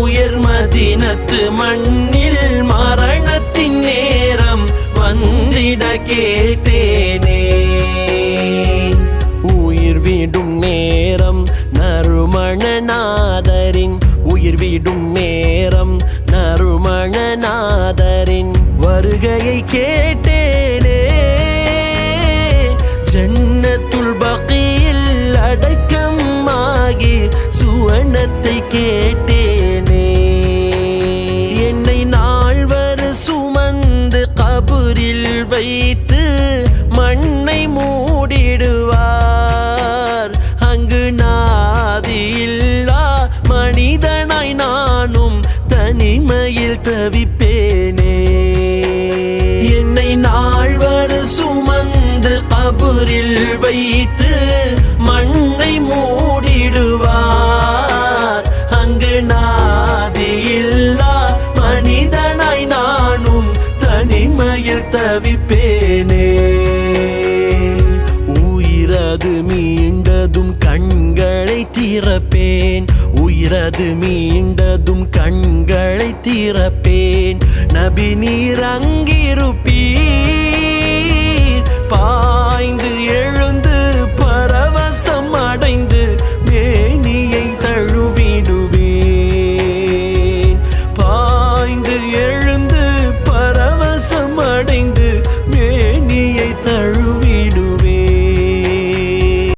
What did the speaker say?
உயர் மதீனத்து மண்ணில் மரணத்தின் நேரம் வந்திட கேட்டேனே. உயிர் விடும் நேரம் நறுமணநாதரின், உயிர் விடும் நேரம் நறுமணநாதரின் வருகையை கேட்டேனே. ஜன்னத்துல் பகீயில் அடக்கமாகி சுவனத்தை கேட்டேனே. என்னை நால்வர் சுமந்து கபரில் வைத்து மண்ணை மூடிடுவார். அங்கு நாதியில்லா மனிதனாய் நானும் தனிமையில் தவிப்பேனே. என்னை நால்வர் சுமந்து கபரில் வைத்து மண்ணை மூடிடுவார். அங்கு நாதியில்லா மனிதனாய் நானும் தனிமையில் தவிப்பேனே. உயிரது மீண்டதும் கண்களை திறப்பேன், உயிரது மீண்டதும் கண்களை திறப்பேன். நபி நீர் அங்கிருப்பீர்,